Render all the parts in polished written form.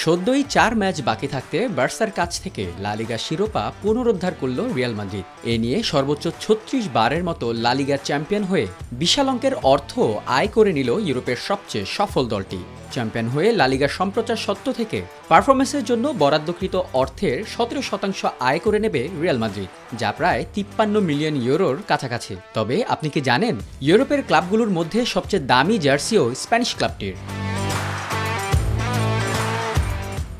সদ্যই ৪ match বাকি থাকতে বার্সার কাছ থেকে লা লিগা শিরোপা পুনরুদ্ধার করল রিয়াল মাদ্রিদ। এ নিয়ে সর্বোচ্চ ৩৬ বারের মতো লা লিগার চ্যাম্পিয়ন হয়ে বিশাল অঙ্কের অর্থ আয় করে নিল ইউরোপের সবচেয়ে সফল দলটি। চ্যাম্পিয়ন হয়ে লা লিগার সম্প্রচার সত্ত্ব থেকে পারফরমেন্সের জন্য বরাদ্দকৃত অর্থের ১৭% আয় করে নেবে রিয়াল মাদ্রিদ, যা প্রায় ৫৩ মিলিয়ন ইউরোর কাছাকাছি। তবে আপনি কি জানেন, ইউরোপের ক্লাবগুলোর মধ্যে সবচেয়ে দামি জার্সিও স্প্যানিশ ক্লাবটির।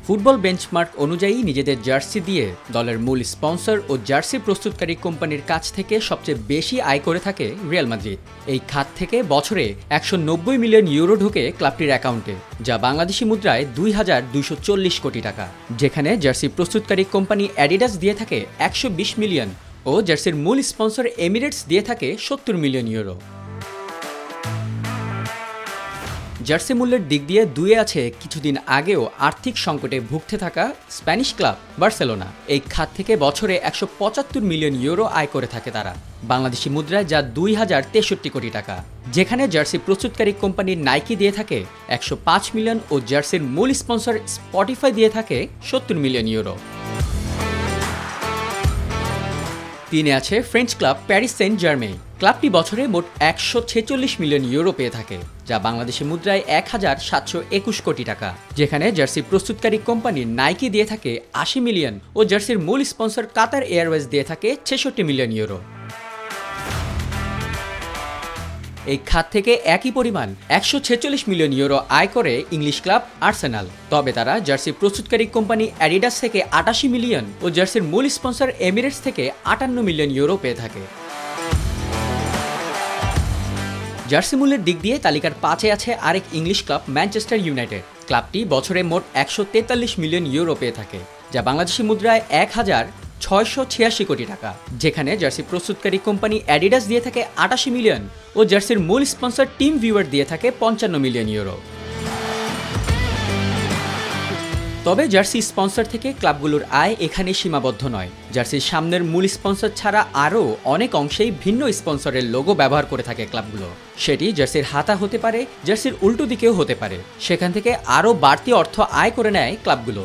ফুটবল বেঞ্চমার্ক অনুযায়ী নিজেদের জার্সি দিয়ে দলের মূল স্পন্সর ও জার্সি প্রস্তুতকারী কোম্পানির কাছ থেকে সবচেয়ে বেশি আয় করে থাকে রিয়াল মাদ্রিদ। এই খাত থেকে বছরে ১৯০ মিলিয়ন ইউরো ঢোকে ক্লাবটির অ্যাকাউন্টে, যা বাংলাদেশি মুদ্রায় ২,২৪০ কোটি টাকা, যেখানে জার্সি প্রস্তুতকারী কোম্পানি অ্যাডিডাস দিয়ে থাকে ১২০ মিলিয়ন ও জার্সির মূল স্পন্সর এমিরেটস দিয়ে থাকে ৭০ মিলিয়ন ইউরো। জার্সি মূল্যের দিক দিয়ে দুয়ে আছে কিছুদিন আগেও আর্থিক সংকটে ভুগতে থাকা স্প্যানিশ ক্লাব বার্সেলোনা। এই খাত থেকে বছরে ১৭৫ মিলিয়ন ইউরো আয় করে থাকে তারা, বাংলাদেশি মুদ্রায় যা ২,০৬৩ কোটি টাকা, যেখানে জার্সি প্রস্তুতকারী কোম্পানি নাইকি দিয়ে থাকে ১০৫ মিলিয়ন ও জার্সির মূল স্পন্সর স্পটিফাই দিয়ে থাকে ৭০ মিলিয়ন ইউরো। তিনে আছে French club Paris Saint Germain. ক্লাবটি বছরে মোট ১৪৬ মিলিয়ন ইউরো পেয়ে থাকে, যা বাংলাদেশি মুদ্রায় ১,৭২১ কোটি টাকা, যেখানে জার্সি প্রস্তুতকারী কোম্পানি নাইকি দিয়ে থাকে ৮০ মিলিয়ন ও জার্সির মূল স্পন্সর কাতার এয়ারওয়েজ দিয়ে থাকে ৬৬ মিলিয়ন ইউরো। এই খাত থেকে একই পরিমাণ ১৪৬ মিলিয়ন ইউরো আয় করে ইংলিশ ক্লাব আর্সেনাল। তবে তারা জার্সি প্রস্তুতকারী কোম্পানি অ্যাডিডাস থেকে ৮৮ মিলিয়ন ও জার্সির মূল স্পন্সর এমিরেটস থেকে ৫৮ মিলিয়ন ইউরো পেয়ে থাকে। জার্সি মূল্যের দিক দিয়ে তালিকার ৫-এ আছে আরেক ইংলিশ ক্লাব ম্যানচেস্টার ইউনাইটেড। ক্লাবটি বছরে মোট ১৪৩ মিলিয়ন ইউরো পেয়ে থাকে, যা বাংলাদেশি মুদ্রায় ১,৬৮৬ কোটি টাকা, যেখানে জার্সি প্রস্তুতকারী কোম্পানি অ্যাডিডাস দিয়ে থাকে ৮৮ মিলিয়ন ও জার্সির মূল স্পন্সর টিম ভিউয়ার দিয়ে থাকে ৫৫ মিলিয়ন ইউরো। তবে জার্সি স্পন্সর থেকে ক্লাবগুলোর আয় এখানে সীমাবদ্ধ নয়। জার্সির সামনের মূল স্পন্সর ছাড়া আরও অনেক অংশেই ভিন্ন স্পন্সরের লোগো ব্যবহার করে থাকে ক্লাবগুলো। সেটি জার্সির হাতা হতে পারে, জার্সির উল্টো দিকেও হতে পারে। সেখান থেকে আরও বাড়তি অর্থ আয় করে নেয় ক্লাবগুলো।